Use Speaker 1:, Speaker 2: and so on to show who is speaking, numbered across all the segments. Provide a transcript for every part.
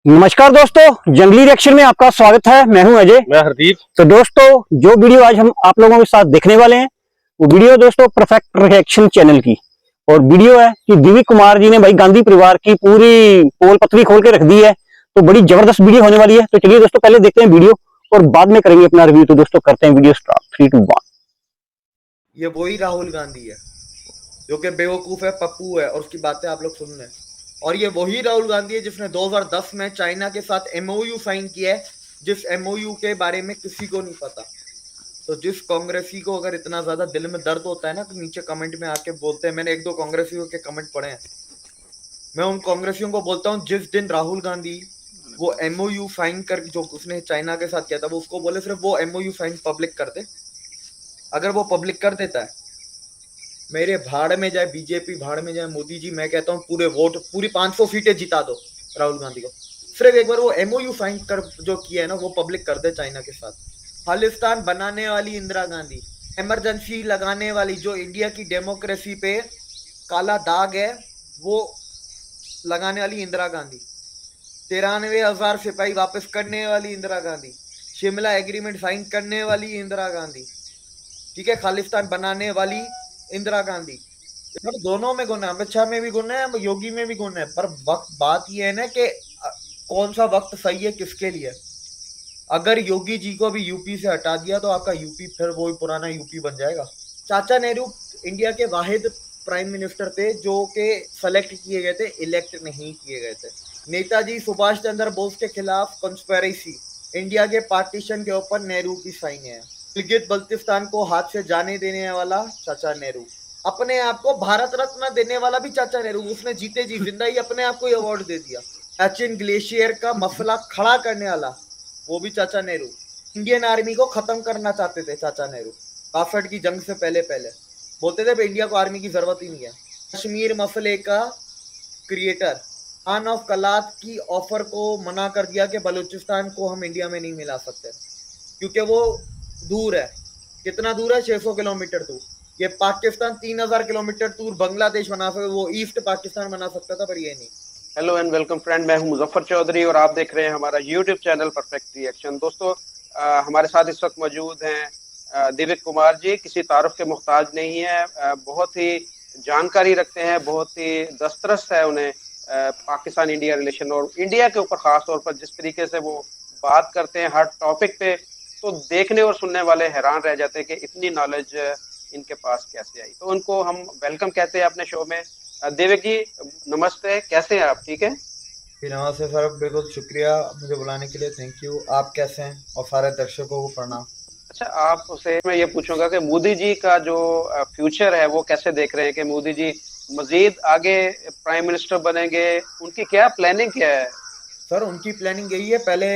Speaker 1: नमस्कार दोस्तों, जंगली रिएक्शन में आपका स्वागत है। मैं हूं अजय।
Speaker 2: मैं हरदीप।
Speaker 1: तो दोस्तों, जो वीडियो आज हम आप लोगों के साथ देखने वाले हैं वो वीडियो दोस्तों परफेक्ट रिएक्शन चैनल की। और वीडियो है कि दिव्य कुमार जी ने भाई गांधी परिवार की पूरी पोल पत्री खोल के रख दी है। तो बड़ी जबरदस्त वीडियो होने वाली है। तो चलिए दोस्तों, पहले देखते हैं वीडियो और बाद में करेंगे अपना रिव्यू। तो दोस्तों करते हैं वीडियो स्टार्ट। 3, 2, 1।
Speaker 3: ये वही राहुल गांधी है जो कि बेवकूफ है, पप्पू है और उसकी बातें आप लोग सुन रहे हैं। और ये वही राहुल गांधी है जिसने 2010 में चाइना के साथ एमओयू साइन किया है, जिस एमओयू के बारे में किसी को नहीं पता। तो जिस कांग्रेसी को अगर इतना ज्यादा दिल में दर्द होता है ना, तो नीचे कमेंट में आके बोलते हैं। मैंने 1-2 कांग्रेसियों के कमेंट पढ़े हैं। मैं उन कांग्रेसियों को बोलता हूँ, जिस दिन राहुल गांधी वो एमओयू साइन कर जो उसने चाइना के साथ किया था, वो उसको बोले सिर्फ वो एमओयू साइन पब्लिक कर दे। अगर वो पब्लिक कर देता है, मेरे भाड़ में जाए बीजेपी, भाड़ में जाए मोदी जी, मैं कहता हूँ पूरे वोट, पूरी 500 सीटें जिता दो राहुल गांधी को। सिर्फ एक बार वो एमओयू साइन कर जो किया है ना, वो पब्लिक कर दे चाइना के साथ। खालिस्तान बनाने वाली इंदिरा गांधी, इमरजेंसी लगाने वाली, जो इंडिया की डेमोक्रेसी पे काला दाग है, वो लगाने वाली इंदिरा गांधी। 93,000 सिपाही वापस करने वाली इंदिरा गांधी। शिमला एग्रीमेंट साइन करने वाली इंदिरा गांधी। ठीक है, खालिस्तान बनाने वाली इंदिरा गांधी। मतलब दोनों में गुण है, अमित शाह में भी गुण है, योगी में भी गुण है। पर वक्त बात यह है ना कि कौन सा वक्त सही है किसके लिए। अगर योगी जी को भी यूपी से हटा दिया तो आपका यूपी फिर वही पुराना यूपी बन जाएगा। चाचा नेहरू इंडिया के वाहिद प्राइम मिनिस्टर थे जो कि सेलेक्ट किए गए थे, इलेक्ट नहीं किए गए थे। नेताजी सुभाष चंद्र बोस के खिलाफ कंस्पिरेसी, इंडिया के पार्टीशन के ऊपर नेहरू की साइन है। गिलगित बल्तिस्तान को हाथ से जाने देने वाला चाचा नेहरू, अपने आप को भारत रत्न देने वाला भी चाचा नेहरू। उसने जीते जी जिंदा ही अपने आप को अवार्ड दे दिया। सचिन ग्लेशियर का मसला खड़ा करने वाला, वो भी चाचा नेहरू। इंडियन आर्मी को खत्म करना चाहते थे चाचा नेहरू 62 की जंग से पहले पहले। बोलते थे इंडिया को आर्मी की जरूरत ही नहीं है। कश्मीर मसले का क्रिएटर खान ऑफ कलात की ऑफर को मना कर दिया कि बलूचिस्तान को हम इंडिया में नहीं मिला सकते क्योंकि वो दूर है। कितना दूर है? 600 किलोमीटर दूर। ये पाकिस्तान 3000 किलोमीटर दूर बांग्लादेश बना सकता, वो ईस्ट पाकिस्तान बना सकता था, पर ये नहीं।
Speaker 2: हेलो एंड वेलकम फ्रेंड, मैं हूं मुजफ्फर चौधरी और आप देख रहे हैं हमारा यूट्यूब चैनल परफेक्ट रिएक्शन। दोस्तों, हमारे साथ इस वक्त मौजूद हैं दिव्य कुमार जी। किसी तारुफ के मोहताज नहीं है, बहुत ही जानकारी रखते हैं, बहुत ही दस्तरस है उन्हें पाकिस्तान इंडिया रिलेशन और इंडिया के ऊपर खास तौर पर जिस तरीके से वो बात करते हैं हर टॉपिक पे, तो देखने और सुनने वाले हैरान रह जाते हैं कि इतनी नॉलेज इनके पास कैसे आई। तो उनको हम वेलकम कहते हैं अपने शो में। देवक जी नमस्ते, कैसे हैं आप? ठीक है?
Speaker 3: नमस्ते सर, बिल्कुल शुक्रिया मुझे बुलाने के लिए, थैंक यू। आप कैसे हैं? और सारे दर्शकों को प्रणाम।
Speaker 2: अच्छा, आपसे मैं ये पूछूंगा कि मोदी जी का जो फ्यूचर है वो कैसे देख रहे हैं कि मोदी जी मजीद आगे प्राइम मिनिस्टर बनेंगे? उनकी क्या प्लानिंग क्या है?
Speaker 3: सर उनकी प्लानिंग यही है। पहले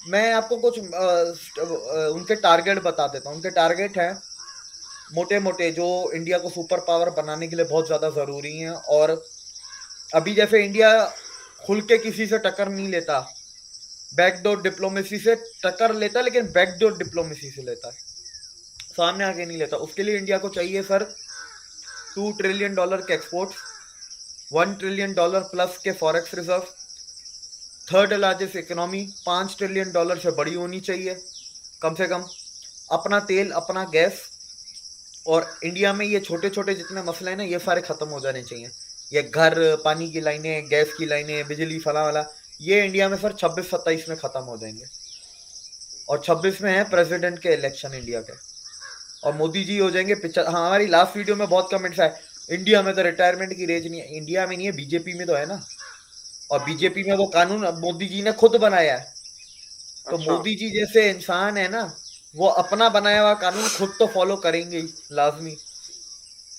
Speaker 3: मैं आपको कुछ उनके टारगेट बता देता हूँ। उनके टारगेट हैं मोटे मोटे, जो इंडिया को सुपर पावर बनाने के लिए बहुत ज्यादा जरूरी हैं। और अभी जैसे इंडिया खुल के किसी से टक्कर नहीं लेता, बैकडोर डिप्लोमेसी से टक्कर लेता, लेकिन बैकडोर डिप्लोमेसी से लेता है, सामने आके नहीं लेता। उसके लिए इंडिया को चाहिए सर $2 ट्रिलियन के एक्सपोर्ट, $1 ट्रिलियन प्लस के forex reserve, third largest economy, $5 trillion से बड़ी होनी चाहिए कम से कम, अपना तेल अपना गैस। और इंडिया में ये छोटे छोटे जितने मसले हैं ना, ये सारे खत्म हो जाने चाहिए। ये घर, पानी की लाइनें, गैस की लाइनें, बिजली, फला वाला, ये इंडिया में सर 26-27 में खत्म हो जाएंगे। और 26 में है प्रेसिडेंट के इलेक्शन इंडिया के, और मोदी जी हो जाएंगे 75। हाँ, हमारी लास्ट वीडियो में बहुत कमेंट्स आए, इंडिया में तो रिटायरमेंट की रेंज नहीं है। इंडिया में नहीं है, बीजेपी में तो है ना। और बीजेपी में वो कानून अब मोदी जी ने खुद बनाया है। तो
Speaker 2: अच्छा।
Speaker 3: मोदी जी जैसे इंसान है ना, वो अपना बनाया हुआ कानून खुद तो फॉलो करेंगे ही लाजमी।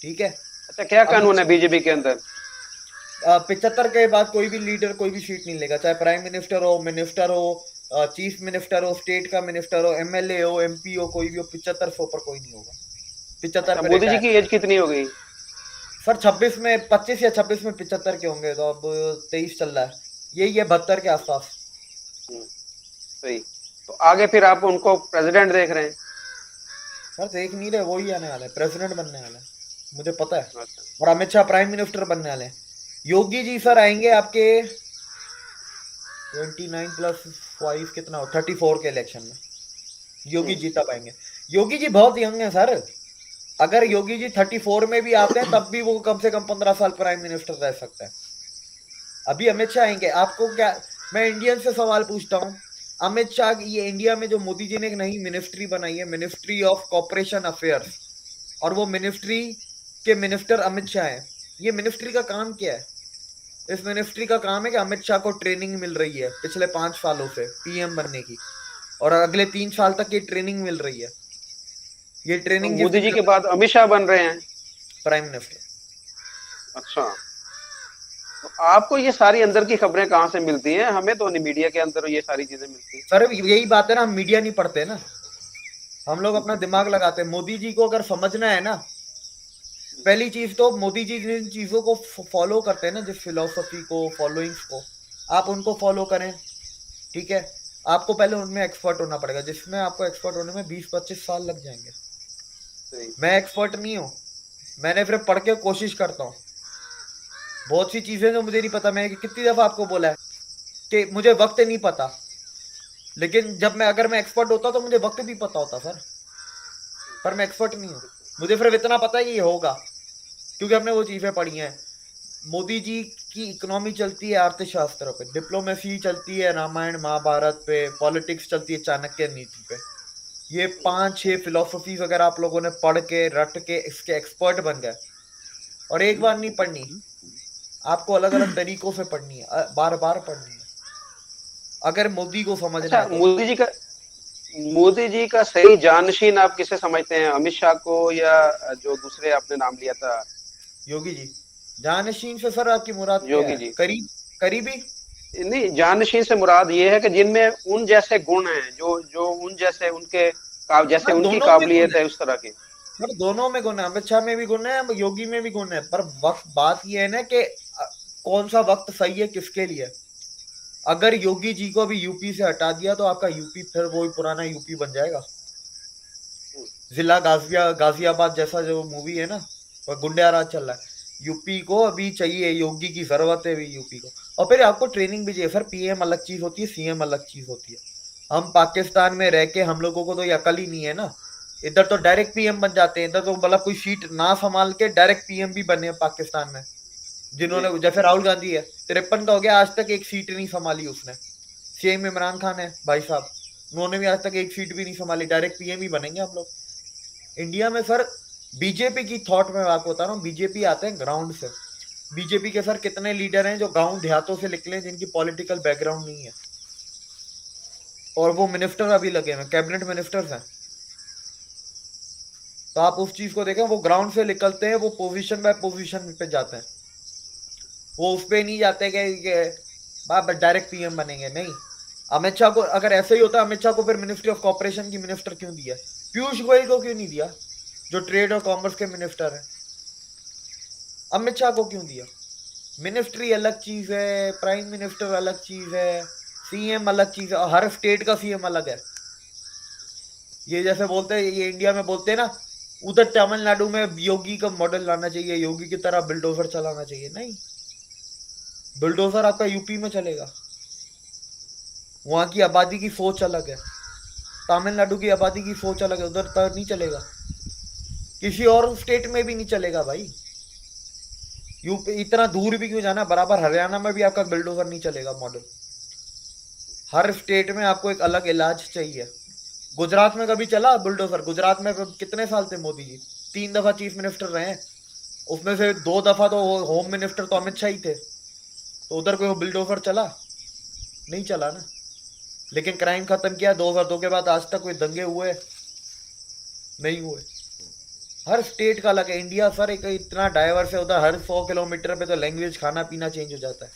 Speaker 3: ठीक है।
Speaker 2: अच्छा, क्या
Speaker 3: अब
Speaker 2: कानून है बीजेपी के अंदर?
Speaker 3: 75 के बाद कोई भी लीडर कोई भी सीट नहीं लेगा, चाहे प्राइम मिनिस्टर हो, चीफ मिनिस्टर हो, स्टेट का मिनिस्टर हो, एमएलए हो, एमपी हो, कोई भी हो, 75 से ऊपर कोई नहीं होगा। 75
Speaker 2: अच्छा,
Speaker 3: पे
Speaker 2: मोदी जी
Speaker 3: रिटायर।
Speaker 2: की एज कितनी हो गई?
Speaker 3: सर 26 में, 25 या 26 में 75 के होंगे, तो अब 23 चल रहा है, यही है 72 के आसपास।
Speaker 2: सही। तो आगे फिर आप उनको प्रेसिडेंट देख रहे हैं?
Speaker 3: सर देख नहीं रहे, वही आने वाला है, प्रेसिडेंट बनने वाला है, मुझे पता है।
Speaker 2: अच्छा।
Speaker 3: और अमित शाह प्राइम मिनिस्टर बनने वाले हैं। योगी जी सर आएंगे आपके 29 प्लस 5 कितना हो, 34 के इलेक्शन में योगी जीता पाएंगे। योगी जी बहुत यंग है सर। अगर योगी जी 34 में भी आते हैं तब भी वो कम से कम 15 साल प्राइम मिनिस्टर रह सकते हैं। अभी अमित शाह आएंगे, आपको क्या, मैं इंडियन से सवाल पूछता हूँ, अमित शाह, ये इंडिया में जो मोदी जी ने एक नई मिनिस्ट्री बनाई है, मिनिस्ट्री ऑफ कॉर्पोरेशन अफेयर्स, और वो मिनिस्ट्री के मिनिस्टर अमित शाह है। ये मिनिस्ट्री का काम क्या है? इस मिनिस्ट्री का काम है कि अमित शाह को ट्रेनिंग मिल रही है पिछले 5 सालों से पीएम बनने की, और अगले 3 साल तक ये ट्रेनिंग मिल रही है। ये
Speaker 2: तो
Speaker 3: ट्रेनिंग जिस
Speaker 2: मोदी
Speaker 3: दिन
Speaker 2: जी के बाद अमित शाह बन रहे हैं।
Speaker 3: Prime minister.
Speaker 2: अच्छा, तो आपको ये सारी अंदर की खबरें कहाँ से मिलती हैं? हमें तो नहीं मीडिया के अंदर ये सारी चीजें मिलती हैं।
Speaker 3: सर यही बात है ना, हम मीडिया नहीं पढ़ते ना, हम लोग अपना दिमाग लगाते हैं। मोदी जी को अगर समझना है ना, पहली चीज तो मोदी जी जिन चीजों को फॉलो करते हैं ना, जिस फिलोसफी को, फॉलोइंग्स को, आप उनको फॉलो करें, ठीक है। आपको पहले उनमें एक्सपर्ट होना पड़ेगा, जिसमें आपको एक्सपर्ट होने में 20-25 साल लग जाएंगे।
Speaker 2: सही।
Speaker 3: मैं एक्सपर्ट नहीं हूँ, मैंने फिर पढ़ के कोशिश करता हूँ। बहुत सी चीजें जो मुझे नहीं पता, मैं कितनी दफा आपको बोला है कि मुझे वक्त नहीं पता, लेकिन जब मैं, अगर मैं एक्सपर्ट होता तो मुझे वक्त भी पता होता सर, पर मैं एक्सपर्ट नहीं हूँ। मुझे फिर इतना पता है कि ये होगा, क्योंकि हमने वो चीजें पढ़ी हैं। मोदी जी की इकोनॉमी चलती है अर्थशास्त्र पे, डिप्लोमेसी चलती है रामायण महाभारत पे, पॉलिटिक्स चलती है चाणक्य नीति पे। ये 5-6 फिलोसफीज अगर आप लोगों ने पढ़ के रट के इसके एक्सपर्ट बन गए, और एक बार नहीं पढ़नी, आपको अलग अलग तरीकों से पढ़नी है, बार बार पढ़नी है, अगर मोदी को समझना
Speaker 2: अच्छा,
Speaker 3: है तो।
Speaker 2: मोदी जी का सही जानशीन आप किसे समझते हैं? अमित शाह को या जो दूसरे आपने नाम लिया था?
Speaker 3: योगी जी। जानशीन से सर आपकी मुराद क्या
Speaker 2: योगी
Speaker 3: है?
Speaker 2: जी।
Speaker 3: करीब, करीबी?
Speaker 2: नहीं, जानशीन से मुराद ये है कि जिनमें उन जैसे गुण हैं, जो जो उन जैसे उनके जैसे
Speaker 3: हाँ,
Speaker 2: उनकी
Speaker 3: दोनों में गुण
Speaker 2: काबिलियत
Speaker 3: है
Speaker 2: है उस तरह की।
Speaker 3: सर, दोनों में गुण है। अमित शाह में भी गुण है, योगी में भी गुण है, पर वक्त, बात ये है ना कि कौन सा वक्त सही है किसके लिए। अगर योगी जी को अभी यूपी से हटा दिया तो आपका यूपी फिर वही पुराना यूपी बन जाएगा। जिला गाजियाबाद जैसा जो मूवी है ना, और गुंडा राज चल रहा है। यूपी को अभी चाहिए, योगी की जरूरत है अभी यूपी को। और फिर आपको ट्रेनिंग भी चाहिए सर। पीएम अलग चीज होती है, सीएम अलग चीज होती है। हम पाकिस्तान में रह के हम लोगों को तो ये अकल ही नहीं है ना। इधर तो डायरेक्ट पीएम बन जाते हैं, इधर तो मतलब कोई सीट ना संभाल के डायरेक्ट पीएम भी बने हैं पाकिस्तान में,
Speaker 2: जी।
Speaker 3: जिन्होंने, जैसे राहुल गांधी है, 53 का हो गया, आज तक एक सीट नहीं संभाली उसने। सीएम इमरान खान है भाई साहब, उन्होंने भी आज तक एक सीट भी नहीं संभाली, डायरेक्ट पीएम ही बनेंगे हम लोग। इंडिया में सर बीजेपी की थॉट में आपको बता रहा हूँ, बीजेपी आते हैं ग्राउंड से। बीजेपी के सर कितने लीडर हैं जो गांव देहातों से निकले, जिनकी पॉलिटिकल बैकग्राउंड नहीं है, और वो मिनिस्टर अभी लगे हुए, कैबिनेट मिनिस्टर्स हैं। तो आप उस चीज को देखें, वो ग्राउंड से निकलते हैं, वो पोजीशन बाय पोजीशन पे जाते हैं, वो उस पे नहीं जाते कि डायरेक्ट पीएम बनेंगे, नहीं। अमित शाह को अगर ऐसे ही होता, अमित शाह को फिर मिनिस्ट्री ऑफ कॉर्पोरेशन की मिनिस्टर क्यों दिया? पीयूष गोयल को क्यों नहीं दिया, जो ट्रेड और कॉमर्स के मिनिस्टर है? अमित शाह को क्यों दिया? मिनिस्ट्री अलग चीज है, प्राइम मिनिस्टर अलग चीज है, सीएम अलग चीज है, और हर स्टेट का सीएम अलग है। ये जैसे बोलते हैं, ये इंडिया में बोलते हैं ना, उधर तमिलनाडु में योगी का मॉडल लाना चाहिए, योगी की तरह बिल्डोजर चलाना चाहिए। नहीं, बिल्डोजर आपका यूपी में चलेगा, वहां की आबादी की सोच अलग है। तमिलनाडु की आबादी की सोच अलग है, उधर तक नहीं चलेगा, किसी और स्टेट में भी नहीं चलेगा भाई। यूपी इतना दूर भी क्यों जाना, बराबर हरियाणा में भी आपका बिल्डोजर नहीं चलेगा मॉडल। हर स्टेट में आपको एक अलग इलाज चाहिए। गुजरात में कभी चला बुलडोजर? गुजरात में कितने साल थे मोदी जी? 3 दफा चीफ मिनिस्टर रहे हैं, उसमें से 2 दफा तो होम मिनिस्टर तो अमित शाह ही थे। तो उधर कोई बुलडोजर चला? नहीं चला ना। लेकिन क्राइम खत्म किया 2002 के बाद, आज तक कोई दंगे हुए? नहीं हुए। हर स्टेट का अलग है। इंडिया सर एक इतना डाइवर्स है, उधर हर 100 किलोमीटर पे तो लैंग्वेज, खाना पीना चेंज हो जाता है।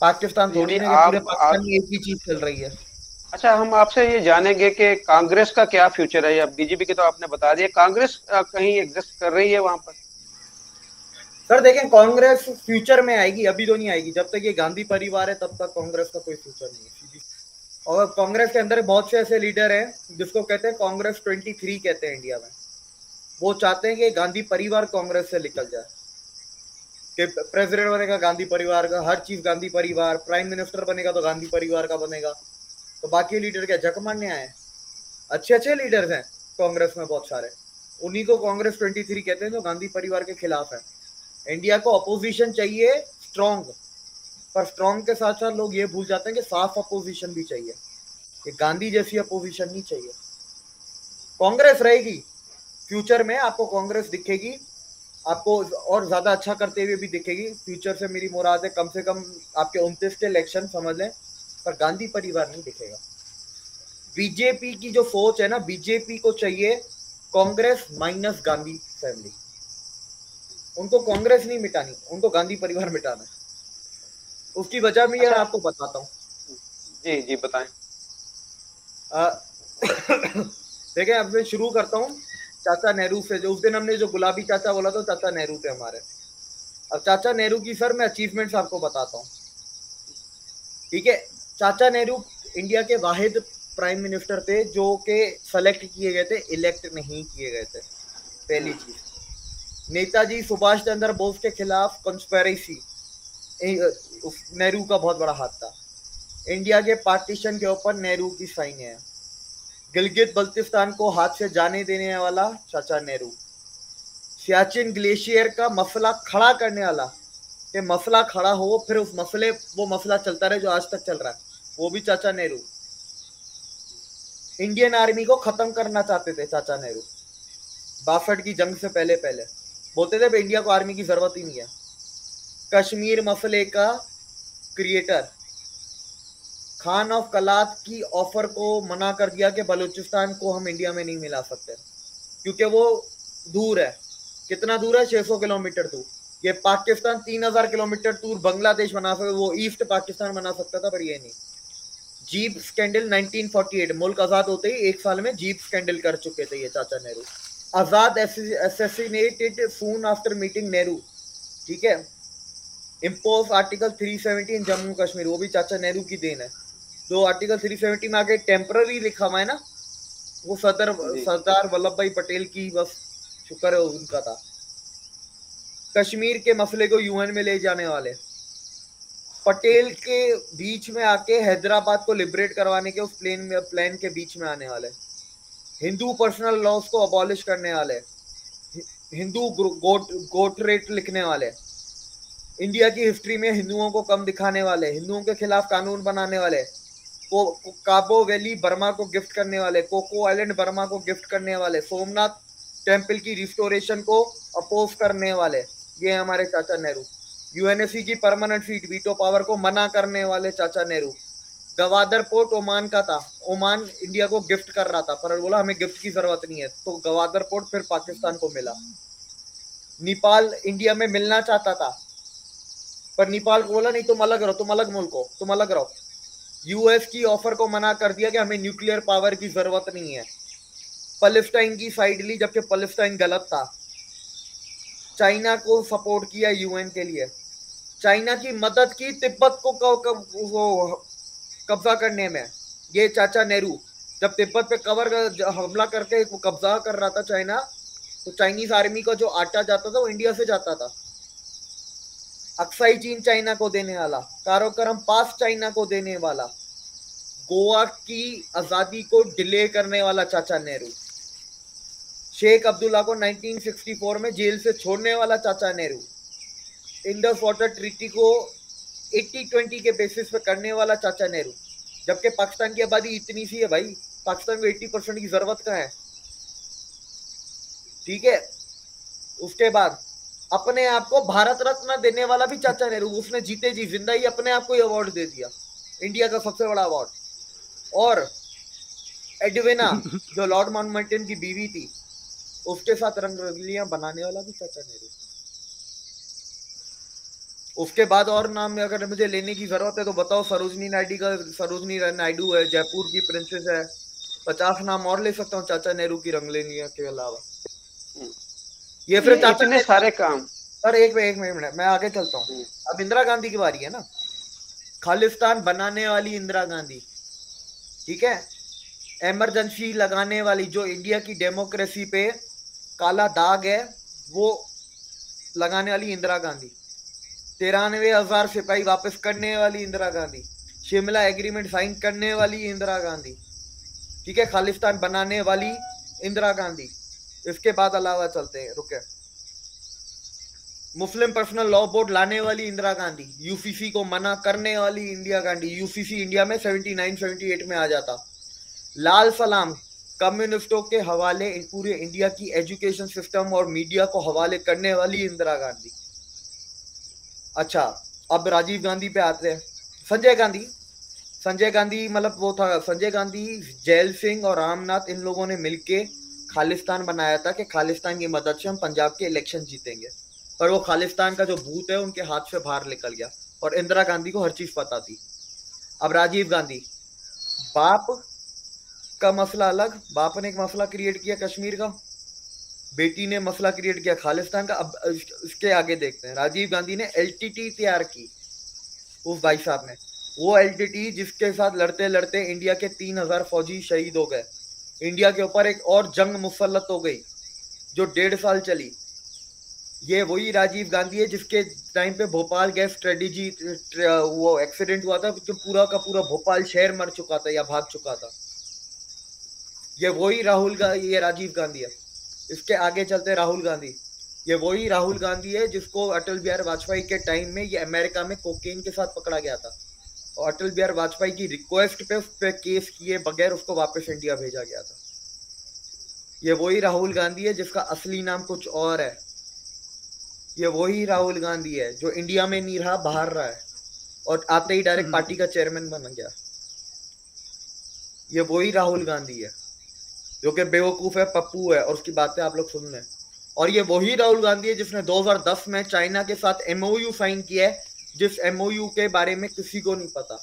Speaker 3: पाकिस्तान
Speaker 2: तो
Speaker 3: थोड़ी
Speaker 2: यानी
Speaker 3: ना कि पूरे पाकिस्तान
Speaker 2: आप
Speaker 3: में एक ही चीज चल रही है।
Speaker 2: अच्छा, हम आपसे ये जानेंगे कि कांग्रेस का क्या फ्यूचर है? या बीजेपी की तो आपने बता दिया, कांग्रेस कहीं एग्जिस्ट कर रही है वहां पर?
Speaker 3: सर देखें, कांग्रेस फ्यूचर में आएगी, अभी तो नहीं आएगी। जब तक ये गांधी परिवार है तब तक कांग्रेस का कोई फ्यूचर नहीं है। और कांग्रेस के अंदर बहुत से ऐसे लीडर हैं जिसको कहते हैं कांग्रेस 23 कहते हैं इंडिया में। वो चाहते हैं कि गांधी परिवार कांग्रेस से निकल जाए। कि प्रेसिडेंट बनेगा गांधी परिवार का, हर चीज गांधी परिवार, प्राइम मिनिस्टर बनेगा तो गांधी परिवार का बनेगा। तो बाकी लीडर क्या जक मारने आए? अच्छे अच्छे लीडर्स हैं कांग्रेस में बहुत सारे, उन्हीं को कांग्रेस 23 कहते हैं जो गांधी परिवार के खिलाफ है। इंडिया को अपोजिशन चाहिए स्ट्रॉन्ग, पर स्ट्रॉन्ग के साथ साथ लोग ये भूल जाते हैं कि साफ अपोजिशन भी चाहिए। ये गांधी जैसी अपोजिशन नहीं चाहिए। कांग्रेस रहेगी फ्यूचर में, आपको कांग्रेस दिखेगी, आपको और ज्यादा अच्छा करते हुए भी दिखेगी। फ्यूचर से मेरी मुराद है कम से कम आपके 29 के इलेक्शन समझ लें, पर गांधी परिवार नहीं दिखेगा। बीजेपी की जो सोच है ना, बीजेपी को चाहिए कांग्रेस माइनस गांधी फैमिली। उनको कांग्रेस नहीं मिटानी, उनको गांधी परिवार मिटाना है। उसकी वजह मैं
Speaker 2: अच्छा,
Speaker 3: आपको बताता हूँ।
Speaker 2: जी जी बताएं।
Speaker 3: देखिए अब मैं शुरू करता हूँ चाचा नेहरू से। जो उस दिन हमने जो गुलाबी चाचा बोला था, चाचा नेहरू थे हमारे। अब चाचा नेहरू की सर मैं अचीवमेंट्स आपको बताता हूँ, ठीक है। चाचा नेहरू इंडिया के वाहिद प्राइम मिनिस्टर थे जो के सेलेक्ट किए गए थे, इलेक्ट नहीं किए गए थे। पहली चीज, नेताजी सुभाष चंद्र बोस के खिलाफ कंस्पिरेसी नेहरू का बहुत बड़ा हाथ था। इंडिया के पार्टीशन के ऊपर नेहरू की साइन है। गिलगित बल्तिस्तान को हाथ से जाने देने वाला चाचा नेहरू। सियाचिन ग्लेशियर का मसला खड़ा करने वाला, कि मसला खड़ा हो फिर उस मसले वो मसला चलता रहे जो आज तक चल रहा है, वो भी चाचा नेहरू। इंडियन आर्मी को खत्म करना चाहते थे चाचा नेहरू 62 की जंग से पहले पहले। बोलते थे इंडिया को आर्मी की जरूरत ही नहीं है। कश्मीर मसले का क्रिएटर खान ऑफ कलात की ऑफर को मना कर दिया कि बलूचिस्तान को हम इंडिया में नहीं मिला सकते, क्योंकि वो दूर है। कितना दूर है? 600 किलोमीटर दूर। ये पाकिस्तान 3000 किलोमीटर दूर बांग्लादेश बना सकता, वो ईस्ट पाकिस्तान बना सकता था, पर ये नहीं। जीप स्कैंडल 1948, मुल्क आजाद होते ही एक साल में जीप स्कैंडल कर चुके थे ये चाचा Nehru. Azad assassinated soon after meeting Nehru, ठीक है। Impose article 370 in Jammu Kashmir, वो भी चाचा नेहरू की देन है। जो आर्टिकल 370 में आगे टेम्पररी लिखा हुआ है ना, वो
Speaker 2: जी
Speaker 3: सरदार वल्लभ भाई पटेल की बस शुक्र है उनका था। कश्मीर के मसले को यूएन में ले जाने वाले पटेल के बीच में आके हैदराबाद को लिबरेट करवाने के उस प्लान के बीच में आने वाले। हिंदू पर्सनल लॉस को अबॉलिश करने वाले, हिंदू गोट रेट लिखने वाले, इंडिया की हिस्ट्री में हिंदुओं को कम दिखाने वाले, हिंदुओं के खिलाफ कानून बनाने वाले, काबो वैली बर्मा को गिफ्ट करने वाले, कोको आइलैंड बर्मा को गिफ्ट करने वाले, सोमनाथ टेम्पल की रिस्टोरेशन को अपोज करने वाले, ये हमारे चाचा नेहरू। यूएनएससी की परमानेंट सीट वीटो पावर को मना करने वाले चाचा नेहरू। गवादर पोर्ट ओमान का था, ओमान इंडिया को गिफ्ट कर रहा था, पर बोला हमें गिफ्ट की जरूरत नहीं है, तो गवादर पोर्ट फिर पाकिस्तान को मिला। नेपाल इंडिया में मिलना चाहता था, पर नेपाल को बोला नहीं तुम अलग रहो, तुम अलग मुल्क हो, तुम अलग रहो। यूएस की ऑफर को मना कर दिया कि हमें न्यूक्लियर पावर की जरूरत नहीं है। पैलेस्टाइन की साइड ली, जबकि पैलेस्टाइन गलत था। चाइना को सपोर्ट किया यूएन के लिए, चाइना की मदद की तिब्बत को कब्जा करने में। ये चाचा नेहरू जब तिब्बत पे हमला करके कब्जा कर रहा था चाइना, तो चाइनीज आर्मी का जो आटा जाता था वो इंडिया से जाता था। अक्साई चीन चाइना को देने वाला, काराकोरम पास चाइना को देने वाला, गोवा की आजादी को डिले करने वाला चाचा नेहरू, शेख अब्दुल्ला को 1964 में जेल से छोड़ने वाला चाचा नेहरू, इंडस वाटर ट्रीटी को 80-20 के बेसिस पे करने वाला चाचा नेहरू। जबकि पाकिस्तान की आबादी इतनी सी है भाई, पाकिस्तान को 80% की जरूरत कहाँ है, ठीक है। उसके बाद अपने आप को भारत रत्न देने वाला भी चाचा नेहरू, उसने जीते जी जिंदा ही अपने आप को ही अवार्ड दे दिया, इंडिया का सबसे बड़ा अवार्ड। और एडविना जो लॉर्ड माउंटबेटन की बीवी थी, उसके साथ रंगरलियां बनाने वाला भी चाचा नेहरू। उसके बाद और नाम अगर मुझे लेने की जरूरत है तो बताओ, सरोजनी नायडू है, जयपुर की प्रिंसेस है। 50 नाम और ले सकता हूँ चाचा नेहरू की रंगलियां के अलावा। ये फिर चाचा
Speaker 2: इतने सारे काम।
Speaker 3: सर एक मिनट मैं आगे चलता हूँ। अब इंदिरा गांधी की बारी है ना, खालिस्तान बनाने वाली इंदिरा गांधी, ठीक है। इमरजेंसी लगाने वाली, जो इंडिया की डेमोक्रेसी पे काला दाग है वो लगाने वाली इंदिरा गांधी। 93,000 सिपाही वापस करने वाली इंदिरा गांधी, शिमला एग्रीमेंट साइन करने वाली इंदिरा गांधी, ठीक है, खालिस्तान बनाने वाली इंदिरा गांधी। इसके बाद अलावा चलते हैं, रुके, मुस्लिम पर्सनल लॉ बोर्ड लाने वाली इंदिरा गांधी, यूसीसी को मना करने वाली इंदिरा गांधी, यूसीसी इंडिया में 79-78 में आ जाता। लाल सलाम कम्युनिस्टों के हवाले पूरे इंडिया की एजुकेशन सिस्टम और मीडिया को हवाले करने वाली इंदिरा गांधी। अच्छा, अब राजीव गांधी पे आते हैं। संजय गांधी मतलब वो था, संजय गांधी, जैल सिंह और रामनाथ, इन लोगों ने मिलके खालिस्तान बनाया था कि खालिस्तान की मदद से हम पंजाब के इलेक्शन जीतेंगे, पर वो खालिस्तान का जो भूत है उनके हाथ से बाहर निकल गया और इंदिरा गांधी को हर चीज पता थी। अब राजीव गांधी, बाप का मसला अलग, बाप ने एक मसला क्रिएट किया कश्मीर का, बेटी ने मसला क्रिएट किया खालिस्तान का। अब इसके आगे देखते हैं, राजीव गांधी ने एलटीटी तैयार की, उस भाई साहब ने, वो एलटीटी जिसके साथ लड़ते लड़ते इंडिया के 3,000 फौजी शहीद हो गए, इंडिया के ऊपर एक और जंग मुसल्लत हो गई जो 1.5 साल चली। ये वही राजीव गांधी है जिसके टाइम पे भोपाल गैस स्ट्रेटेजी वो एक्सीडेंट हुआ था, तो पूरा का पूरा भोपाल शहर मर चुका था या भाग चुका था। ये वही ये राजीव गांधी है। इसके आगे चलते राहुल गांधी, ये वही राहुल गांधी है जिसको अटल बिहारी वाजपेयी के टाइम में ये अमेरिका में कोकेन के साथ पकड़ा गया था और अटल बिहारी वाजपेयी की रिक्वेस्ट पे उस पे केस किए बगैर उसको वापस इंडिया भेजा गया था। ये वही राहुल गांधी है जिसका असली नाम कुछ और है। ये वही राहुल गांधी है जो इंडिया में नहीं रहा, बाहर रहा है और आते ही डायरेक्ट पार्टी का चेयरमैन बन गया। ये वही राहुल गांधी है जो कि बेवकूफ है, पप्पू है और उसकी बातें आप लोग सुन रहे हैं। और ये वही राहुल गांधी है जिसने 2010 में चाइना के साथ एमओयू साइन किया है, जिस एमओयू के बारे में किसी को नहीं पता।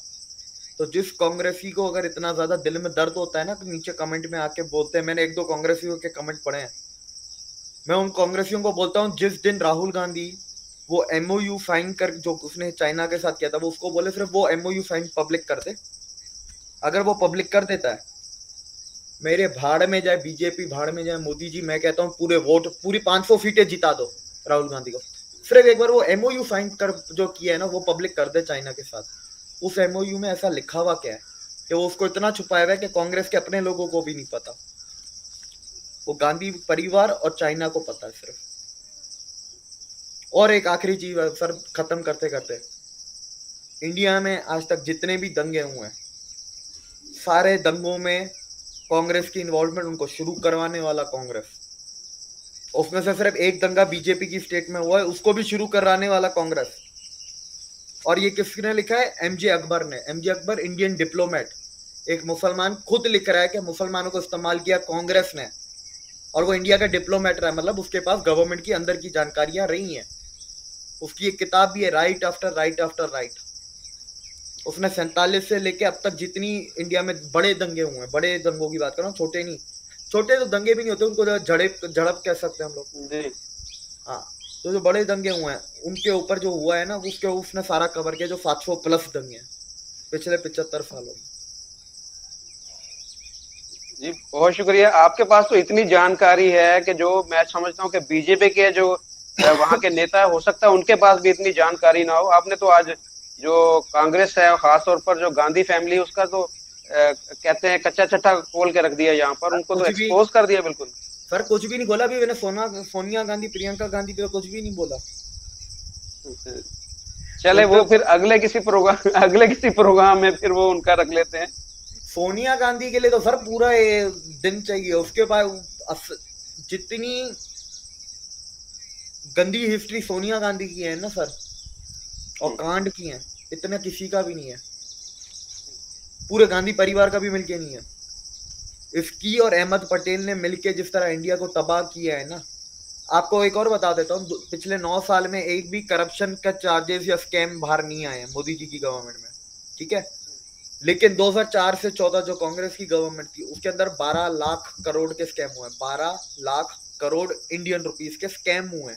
Speaker 3: तो जिस कांग्रेसी को अगर इतना ज्यादा दिल में दर्द होता है ना, तो नीचे कमेंट में आके बोलते हैं। मैंने 1-2 कांग्रेसियों के कमेंट पढ़े हैं। मैं उन कांग्रेसियों को बोलता हूँ, जिस दिन राहुल गांधी वो एमओयू साइन कर जो उसने चाइना के साथ किया था, वो उसको बोले सिर्फ वो एमओयू साइन पब्लिक कर दे। अगर वो पब्लिक कर देता है, मेरे भाड़ में जाए बीजेपी, भाड़ में जाए मोदी जी, मैं कहता हूँ पूरे वोट, पूरी 500 सीटें जिता दो राहुल गांधी को। सिर्फ एक बार वो एमओयू साइन कर जो किया है ना, वो पब्लिक कर दे चाइना के साथ। उस एमओयू में ऐसा लिखा हुआ क्या है कि वो उसको इतना छुपाया हुआ है कि कांग्रेस के अपने लोगों को भी नहीं पता। वो गांधी परिवार और चाइना को पता है सिर्फ। और एक आखिरी चीज सर, खत्म करते करते, इंडिया में आज तक जितने भी दंगे हुए हैं, सारे दंगों में कांग्रेस की इन्वॉल्वमेंट, उनको शुरू करवाने वाला कांग्रेस। उसमें से सिर्फ एक दंगा बीजेपी की स्टेट में हुआ है, उसको भी शुरू कराने वाला कांग्रेस। और ये किसने लिखा है? एमजे अकबर ने। एमजे अकबर इंडियन डिप्लोमेट, एक मुसलमान, खुद लिख रहा है कि मुसलमानों को इस्तेमाल किया कांग्रेस ने, और वो इंडिया का डिप्लोमेट रहा, मतलब उसके पास गवर्नमेंट की अंदर की जानकारियां रही हैं। उसकी एक किताब भी है, right after right after right. उसने 47 से लेके अब तक जितनी इंडिया में बड़े दंगे हुए हैं, बड़े दंगों की बात कर रहा हूँ, छोटे नहीं, छोटे तो दंगे भी नहीं होते, उनको झड़प कह सकते हैं हम लोग। हाँ, तो जो बड़े दंगे हुए हैं उनके ऊपर जो हुआ है ना, उसके उसने सारा कवर किया, जो 700 प्लस दंगे हैं पिछले 75 सालों में।
Speaker 2: जी बहुत शुक्रिया। आपके पास तो इतनी जानकारी है कि जो मैं समझता हूँ कि बीजेपी के जो वहाँ के नेता हो सकता है उनके पास भी इतनी जानकारी ना हो। आपने तो आज जो कांग्रेस है, खासतौर पर जो गांधी फैमिली, उसका तो कहते हैं कच्चा चट्टा खोल के रख दिया यहाँ पर, उनको तो एक्सपोज कर दिया बिल्कुल।
Speaker 3: सर कुछ भी नहीं बोला अभी मैंने, सोनिया गांधी, प्रियंका गांधी पे कुछ भी नहीं बोला।
Speaker 2: चले वो फिर अगले किसी प्रोग्राम में फिर वो उनका रख लेते हैं।
Speaker 3: सोनिया गांधी के लिए तो सर पूरा दिन चाहिए। उसके बाद जितनी गंदी हिस्ट्री सोनिया गांधी की है ना सर, और कांड की है, इतना किसी का भी नहीं है, पूरे गांधी परिवार का भी मिलके नहीं है। इसकी और अहमद पटेल ने मिलके जिस तरह इंडिया को तबाह किया है ना, आपको एक और बता देता हूँ, पिछले 9 साल में एक भी करप्शन का चार्जेस या स्कैम बाहर नहीं आए मोदी जी की गवर्नमेंट में, ठीक है। लेकिन 2004 से 14 जो कांग्रेस की गवर्नमेंट थी, उसके अंदर 12 लाख करोड़ के स्कैम हुए, 12 लाख करोड़ इंडियन रुपीस के स्कैम हुए।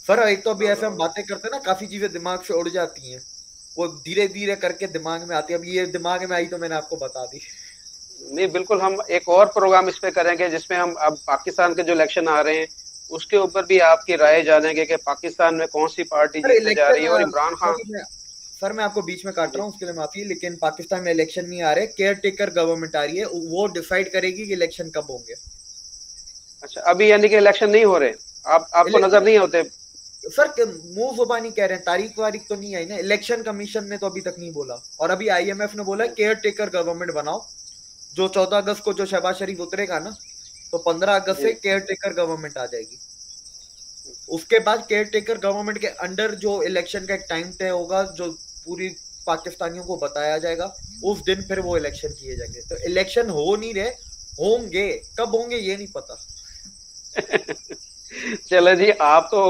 Speaker 3: सर एक तो अभी ऐसे हम बातें करते हैं ना, काफी चीजें दिमाग से उड़ जाती हैं, वो धीरे धीरे करके दिमाग में आती है। अब ये दिमाग में आई तो मैंने आपको बता दी।
Speaker 2: नहीं बिल्कुल, हम एक और प्रोग्राम इस पे करेंगे जिसमें हम अब पाकिस्तान के जो इलेक्शन आ रहे हैं उसके ऊपर भी आपकी राय जानेंगे कि पाकिस्तान में कौन सी पार्टी जीतने जा रही है। और इमरान खान,
Speaker 3: सर मैं आपको बीच में काट रहा हूँ, उसके लिए माफी, लेकिन पाकिस्तान में इलेक्शन नहीं आ रहे, केयर टेकर गवर्नमेंट आ रही है, वो डिसाइड करेगी कि इलेक्शन कब होंगे।
Speaker 2: अच्छा, अभी यानी कि इलेक्शन नहीं हो रहे, आपको नजर नहीं होते?
Speaker 3: सर मुंह जुबानी कह रहे हैं, तारीख वारीख तो नहीं आई ना, इलेक्शन कमीशन ने तो अभी तक नहीं बोला, और अभी IMF ने बोला केयर टेकर गवर्नमेंट बनाओ। जो 14 अगस्त को जो शहबाज शरीफ उतरेगा ना, तो 15 अगस्त से केयर टेकर गवर्नमेंट आ जाएगी। उसके बाद केयर टेकर गवर्नमेंट के अंडर जो इलेक्शन का एक टाइम तय होगा, जो पूरी पाकिस्तानियों को बताया जाएगा, उस दिन फिर वो इलेक्शन किए जाएंगे। तो इलेक्शन हो नहीं रहे, होंगे, कब होंगे ये नहीं पता।
Speaker 2: चलो जी, आप तो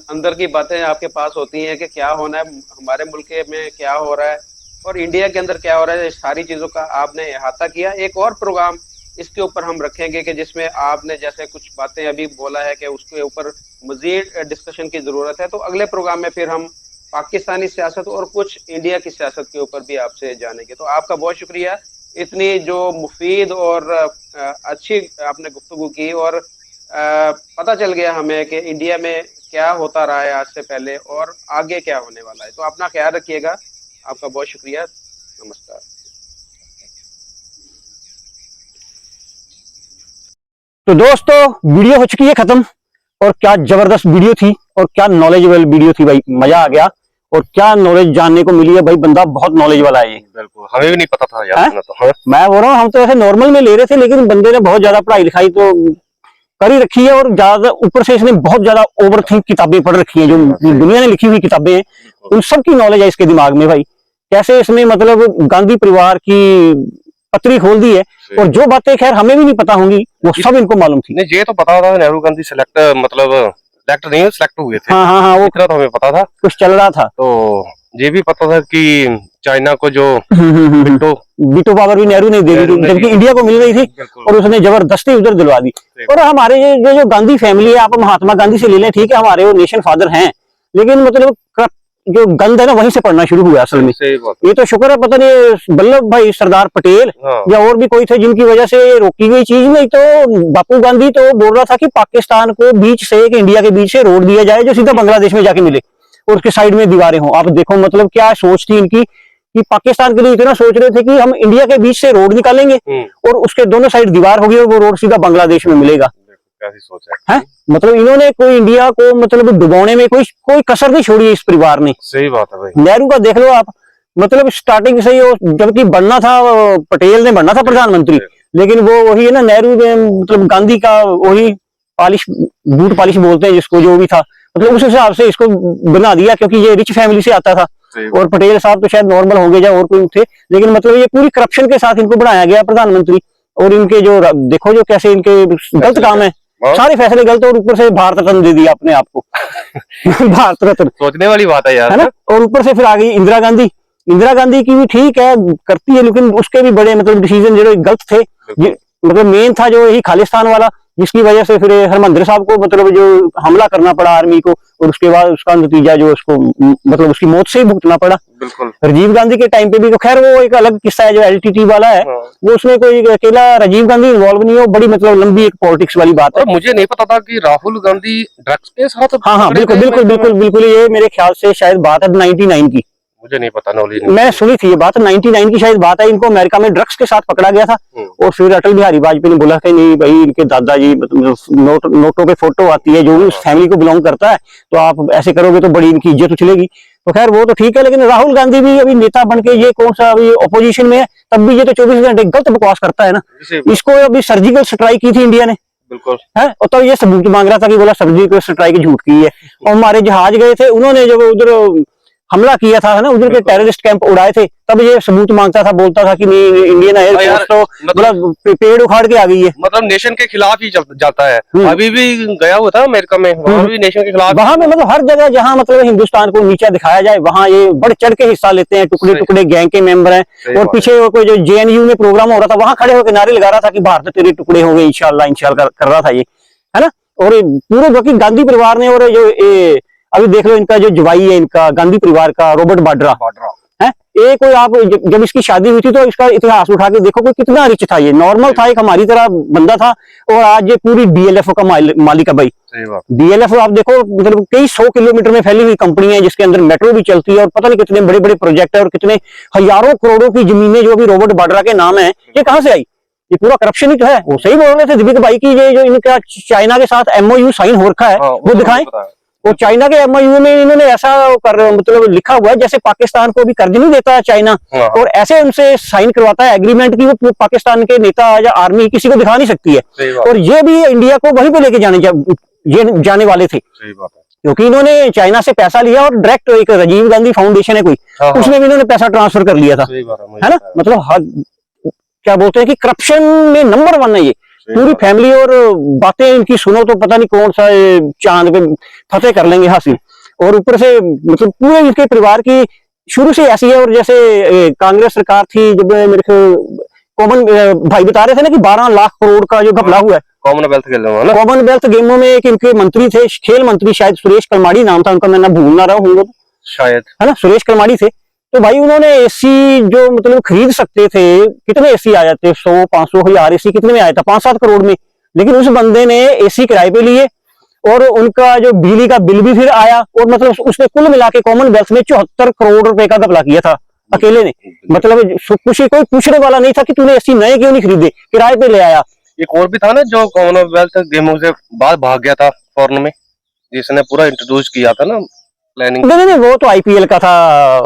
Speaker 2: अंदर की बातें आपके पास होती हैं कि क्या होना है, हमारे मुल्क में क्या हो रहा है और इंडिया के अंदर क्या हो रहा है, इस सारी चीजों का आपने अहाता किया। एक और प्रोग्राम इसके ऊपर हम रखेंगे कि जिसमें आपने जैसे कुछ बातें अभी बोला है कि उसके ऊपर मजीद डिस्कशन की जरूरत है। तो अगले प्रोग्राम में फिर हम पाकिस्तानी सियासत और कुछ इंडिया की सियासत के ऊपर भी आपसे जानेंगे। तो आपका बहुत शुक्रिया, इतनी जो मुफीद और अच्छी आपने गुफ्तगू की, और पता चल गया हमें कि इंडिया में क्या होता रहा है आज से पहले और आगे क्या होने वाला है। तो अपना ख्याल रखिएगा, आपका बहुत शुक्रिया, नमस्कार।
Speaker 1: तो दोस्तों, वीडियो हो चुकी है खत्म, और क्या जबरदस्त वीडियो थी और क्या नॉलेजेबल वीडियो थी भाई, मजा आ गया। और क्या नॉलेज जानने को मिली है भाई, बंदा बहुत नॉलेज वाला है ये।
Speaker 4: बिल्कुल, हमें भी नहीं पता था यार इतना तो। हाँ?
Speaker 1: मैं बोल रहा हूँ, हम तो ऐसे नॉर्मल में ले रहे थे, लेकिन बंदे ने बहुत ज्यादा पढ़ाई लिखाई तो कर ही रखी है, और ज्यादा ऊपर से इसने बहुत ज्यादा ओवर थिंक किताबें पढ़ रखी हैं, जो दुनिया ने लिखी हुई किताबें हैं, उन सब की नॉलेज है इसके दिमाग में भाई। कैसे इसने मतलब गांधी परिवार की पत्री खोल दी है, और जो बातें खैर हमें भी नहीं पता होंगी वो सब इनको मालूम थी।
Speaker 4: नहीं, ये तो पता था नेहरू गांधी सिलेक्ट नहीं, सिलेक्ट हुए थे।
Speaker 1: हाँ, वो
Speaker 4: इतना तो हमें पता था,
Speaker 1: कुछ चल रहा था।
Speaker 4: तो ये भी पता था कि चाइना को जो
Speaker 1: वीटो पावर भी नेहरू ने दे दी थी, जबकि इंडिया को मिल रही थी, और उसने जबरदस्ती उधर दिलवा दी। और हमारे ये जो गांधी फैमिली है, आप महात्मा गांधी से ले लें, ठीक है, हमारे वो नेशन फादर हैं, लेकिन मतलब जो गंद है ना वहीं से पढ़ना शुरू हुआ असल में। ये तो शुक्र है, पता नहीं वल्लभ भाई सरदार पटेल या और भी कोई थे जिनकी वजह से रोकी गई चीज। नहीं तो बापू गांधी तो बोल रहा था कि पाकिस्तान को बीच से, कि इंडिया के बीच से रोड दिया जाए जो सीधा बांग्लादेश में जाके मिले, और उसके साइड में दीवारें हों। आप देखो मतलब क्या सोच थी इनकी, कि पाकिस्तान के लिए इतना सोच रहे थे कि हम इंडिया के बीच से रोड निकालेंगे और उसके दोनों साइड दीवार होगी, और वो रोड सीधा बांग्लादेश में मिलेगा।
Speaker 4: कैसी सोच है?
Speaker 1: मतलब इन्होंने कोई इंडिया को मतलब डुबोने में कोई कसर नहीं छोड़ी इस परिवार ने।
Speaker 4: सही बात है भाई।
Speaker 1: नेहरू का देख लो आप, मतलब स्टार्टिंग से ही, जबकि बनना था पटेल ने बनना था प्रधानमंत्री, लेकिन वो वही है ना, नेहरू ने मतलब गांधी का वही पॉलिश, बूट पॉलिश बोलते हैं जिसको, जो भी था, मतलब उस हिसाब से इसको बना दिया, क्योंकि ये रिच फैमिली से आता था। और पटेल साहब तो शायद नॉर्मल होंगे या और कोई थे, लेकिन मतलब ये पूरी करप्शन के साथ इनको बनाया गया प्रधानमंत्री। और इनके जो देखो जो कैसे इनके गलत काम है, सारे फैसले गलत, और ऊपर से भारत रत्न दे दिया अपने आप को। भारत रत्न
Speaker 4: सोचने वाली बात है यार,
Speaker 1: है ना। और ऊपर से फिर आ गई इंदिरा गांधी। इंदिरा गांधी की भी ठीक है, करती है, लेकिन उसके भी बड़े मतलब डिसीजन जो गलत थे। मतलब मेन था जो यही खालिस्तान वाला, जिसकी वजह से फिर हरमंदिर साहब को मतलब जो हमला करना पड़ा आर्मी को, और उसके बाद उसका नतीजा जो उसको मतलब उसकी मौत से ही भुगतना पड़ा।
Speaker 4: बिल्कुल।
Speaker 1: राजीव गांधी के टाइम पे भी, तो खैर वो एक अलग किस्सा है जो LTT वाला है, वो उसमें कोई अकेला राजीव गांधी इन्वॉल्व नहीं है, बड़ी मतलब लंबी एक पॉलिटिक्स वाली बात है।
Speaker 4: और मुझे नहीं पता था कि राहुल गांधी ड्रग्स के साथ।
Speaker 1: हाँ, बिल्कुल, ये मेरे ख्याल से शायद बात है 99 की,
Speaker 4: मुझे नहीं पता, नॉलेज
Speaker 1: मैं सुनी थी ये बात, 99 की शायद बात है। इनको अमेरिका में ड्रग्स के साथ पकड़ा गया था, और फिर अटल बिहारी वाजपेयी ने बोला कि नहीं भाई, इनके दादाजी मतलब नोटों पे फोटो आती है, जो भी उस फैमिली को बिलोंग करता है, तो आप ऐसे करोगे तो बड़ी इनकी इज्जत उछलेगी। तो खैर वो तो ठीक है, लेकिन राहुल गांधी भी अभी नेता बन के, ये कौन सा अभी ऑपोजिशन में है, तब भी ये तो 24 घंटे गलत बकवास करता है ना। इसको अभी सर्जिकल स्ट्राइक की थी इंडिया ने,
Speaker 4: बिल्कुल
Speaker 1: है, और तब ये सबूत मांग रहा था कि बोला सर्जिकल स्ट्राइक झूठ की है। और हमारे जहाज गए थे, उन्होंने जब उधर हमला किया था ना, उधर के टेररिस्ट कैंप उड़ाए थे, तब ये सबूत मांगता था, बोलता था कि नहीं इंडियन एयरफोर्स तो मतलब पेड़ उखाड़ के आ गई है,
Speaker 4: मतलब नेशन के खिलाफ ही जाता है। अभी भी गया हुआ था अमेरिका में, वहां भी नेशन के खिलाफ,
Speaker 1: वहां में मतलब हर जगह जहां मतलब हिंदुस्तान को नीचा दिखाया जाए, वहां ये बढ़ चढ़ के हिस्सा लेते हैं, टुकड़े टुकड़े गैंग के मेंबर हैं। और पीछे कोई जो JNU में प्रोग्राम हो रहा था, वहां खड़े होकर नारे लगा रहा था कि भारत तेरे टुकड़े होंगे इंशाल्लाह कर रहा था ये, है ना। और पूरे बाकी गांधी परिवार ने, और जो अभी देख लो इनका जो जवाई है, इनका गांधी परिवार का रॉबर्ट वाड्रा है, ये कोई आप जब इसकी शादी हुई थी तो इसका इतिहास उठा के देखो कोई कितना रिच था, ये नॉर्मल था, एक हमारी तरह बंदा था, और आज ये पूरी डीएलएफ का मालिक है भाई।
Speaker 4: सही बात।
Speaker 1: डीएलएफ आप देखो, मतलब कई 100 किलोमीटर में फैली हुई कंपनी है जिसके अंदर मेट्रो भी चलती है और पता नहीं कितने बड़े बड़े प्रोजेक्ट है और कितने हजारों करोड़ों की जमीनें जो अभी रॉबर्ट वाड्रा के नाम है, ये कहां से आई? ये पूरा करप्शन ही तो है। वो सही बोल रहे थे दिव्य भाई की, ये जो इनका चाइना के साथ एमओयू साइन हो रखा है, वो दिखाएं। वो चाइना के एमओयू में इन्होंने ऐसा मतलब लिखा हुआ है जैसे पाकिस्तान को भी कर्ज नहीं देता है चाइना, और ऐसे उनसे साइन करवाता है एग्रीमेंट की वो पाकिस्तान के नेता या आर्मी किसी को दिखा नहीं सकती है। और ये भी इंडिया को वहीं पे लेके जाने वाले थे, क्योंकि इन्होंने चाइना से पैसा लिया और डायरेक्ट एक राजीव गांधी फाउंडेशन है कोई, उसमें भी इन्होंने पैसा ट्रांसफर कर लिया था, है ना। मतलब क्या बोलते हैं कि करप्शन में नंबर 1 है ये पूरी फैमिली, और बातें इनकी सुनो तो पता नहीं कौन सा चांद पे फतेह कर लेंगे हासिल। और ऊपर से मतलब पूरे इनके परिवार की शुरू से ऐसी है। और जैसे कांग्रेस सरकार थी जब मेरे को कॉमन भाई बता रहे थे ना कि 12 लाख करोड़ का जो घपला हुआ है कॉमनवेल्थ गेमों में, एक इनके मंत्री थे, खेल मंत्री शायद सुरेश कलमाड़ी नाम था उनका, मैं ना भूल ना रहा हूँ
Speaker 4: शायद, है
Speaker 1: ना, सुरेश कलमाड़ी थे। तो भाई उन्होंने एसी जो मतलब खरीद सकते थे, कितने एसी आ जाते, 100 500 1000 एसी कितने में आया था, 5-7 करोड़ में, लेकिन उस बंदे ने एसी किराए पे लिए और उनका जो बिजली का बिल भी फिर आया, और मतलब उसने कुल मिला के कॉमनवेल्थ में 74 करोड़ रुपए का घपला किया था अकेले ने। मतलब कुछ कोई पूछने वाला नहीं था कि तूने एसी नए क्यों नहीं खरीदे, किराए पे ले आया।
Speaker 4: एक और भी था ना जो कॉमनवेल्थ गेमों से बाद भाग गया था फॉरेन में, जिसने पूरा इंट्रोड्यूस किया था ना प्लानिंग।
Speaker 1: नहीं, वो तो आईपीएल का था,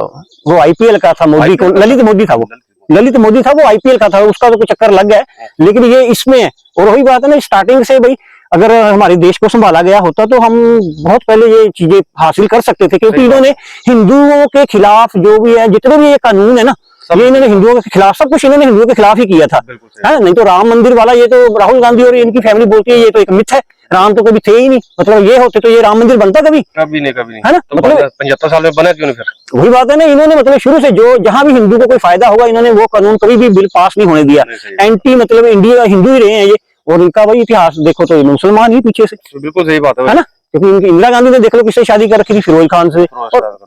Speaker 1: वो आईपीएल का था, मोदी को, ललित मोदी था, वो ललित मोदी था, वो आईपीएल का था, उसका तो कुछ चक्कर लग गया है, लेकिन ये इसमें है। और वही बात है ना, स्टार्टिंग से भाई अगर हमारे देश को संभाला गया होता तो हम बहुत पहले ये चीजें हासिल कर सकते थे, क्योंकि इन्होंने हिंदुओं के खिलाफ जो भी है, जितने भी ये कानून है ना, ये इन्होंने हिंदुओं के खिलाफ सब कुछ इन्होंने हिंदुओं के खिलाफ ही किया था, है। नहीं तो राम मंदिर वाला ये तो राहुल गांधी और इनकी फैमिली बोलती है ये तो एक मिथ है, राम तो कभी थे ही नहीं, मतलब ये होते तो ये राम मंदिर बनता कभी नहीं, है ना।
Speaker 4: तो
Speaker 1: मतलब
Speaker 4: 75 साल में बना क्यों नहीं फिर?
Speaker 1: वही बात है ना, इन्होंने मतलब शुरू से जो जहां भी हिंदू को कोई फायदा होगा इन्होंने वो कानून कभी भी बिल पास नहीं होने दिया। एंटी मतलब इंडिया हिंदू ही रहे हैं ये, और इनका भाई इतिहास देखो तो ये मुसलमान ही पीछे से।
Speaker 4: बिल्कुल सही बात है
Speaker 1: ना, क्योंकि इनकी इंदिरा गांधी ने देख लो किससे शादी कर रखी थी, फिरोज खान से,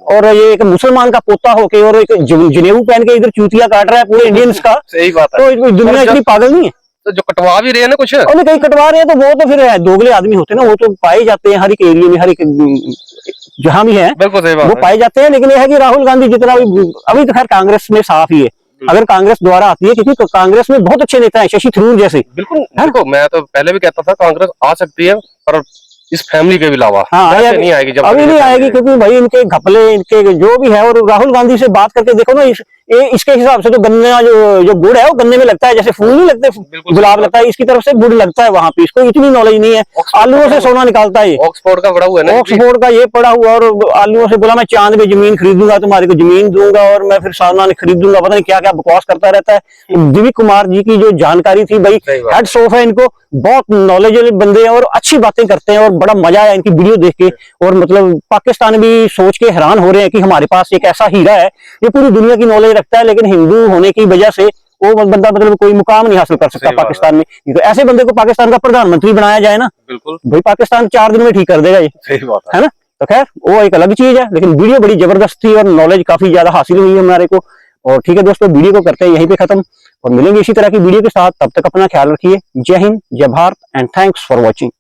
Speaker 1: और ये एक मुसलमान का पोता होके और एक जनेऊ पहन के इधर चूतिया काट रहा है पूरे इंडियंस का।
Speaker 4: सही बात है।
Speaker 1: तो दुनिया इतनी पागल नहीं है।
Speaker 4: तो जो कटवा भी रहे हैं ना कुछ,
Speaker 1: और कहीं कटवा रहे हैं तो वो तो फिर दोगले आदमी होते हैं ना, वो तो पाए जाते हैं हर एक एरिया में, हर एक जहां भी है,
Speaker 4: बिल्कुल सही बात
Speaker 1: वो पाए जाते हैं। लेकिन यह है कि राहुल गांधी जितना अभी तो खैर कांग्रेस में साफ ही है, अगर कांग्रेस द्वारा आती है, क्योंकि कांग्रेस में बहुत अच्छे नेता हैं, शशि थरूर जैसे।
Speaker 4: बिल्कुल, देखो मैं तो पहले भी कहता था कांग्रेस आ सकती है, पर इस फैमिली के भी अलावा नहीं आएगी, जब
Speaker 1: अभी नहीं आएगी, क्योंकि भाई इनके घपले, इनके जो भी है। और राहुल गांधी से बात करके देखो ना, इसके हिसाब से तो गन्ना जो गुड़ है वो गन्ने में लगता है, जैसे फूल नहीं लगते, गुलाब लगता है, इसकी तरफ से गुड़ लगता है वहां पे। इसको इतनी नॉलेज नहीं है, आलूओं से सोना निकालता है।
Speaker 4: ऑक्सफोर्ड का पढ़ा हुआ है ना,
Speaker 1: ऑक्सफोर्ड का ये पढ़ा हुआ, और आलूओं से बोला मैं चांद पे जमीन खरीदूंगा, तुम्हारे को जमीन दूंगा और मैं फिर सोना खरीदूंगा, पता नहीं क्या क्या बकवास करता रहता है। दिव्य कुमार जी की जो जानकारी थी भाई, हेड्स ऑफ है इनको, बहुत नॉलेजेबल बंदे हैं और अच्छी बातें करते हैं, और बड़ा मजा आया इनकी वीडियो देख के। और मतलब पाकिस्तान भी सोच के हैरान हो रहे हैं कि हमारे पास एक ऐसा हीरा है, ये पूरी दुनिया की नॉलेज रखता है, लेकिन हिंदू होने की वजह से वो बंदा मतलब कोई मुकाम नहीं हासिल कर सकता पाकिस्तान में। तो ऐसे बंदे को पाकिस्तान का प्रधानमंत्री बनाया जाए ना,
Speaker 4: बिल्कुल
Speaker 1: भाई पाकिस्तान 4 दिन में ठीक कर देगा ये,
Speaker 4: सही बात
Speaker 1: है ना। तो खैर वो एक अलग चीज है, लेकिन वीडियो बड़ी जबरदस्त थी और नॉलेज काफी ज्यादा हासिल हुई है हमारे को। और ठीक है दोस्तों, वीडियो को करते हैं यहीं पे खत्म, और मिलेंगे इसी तरह की वीडियो के साथ। तब तक अपना ख्याल रखिए। जय हिंद, जय Bharat, and thanks for watching.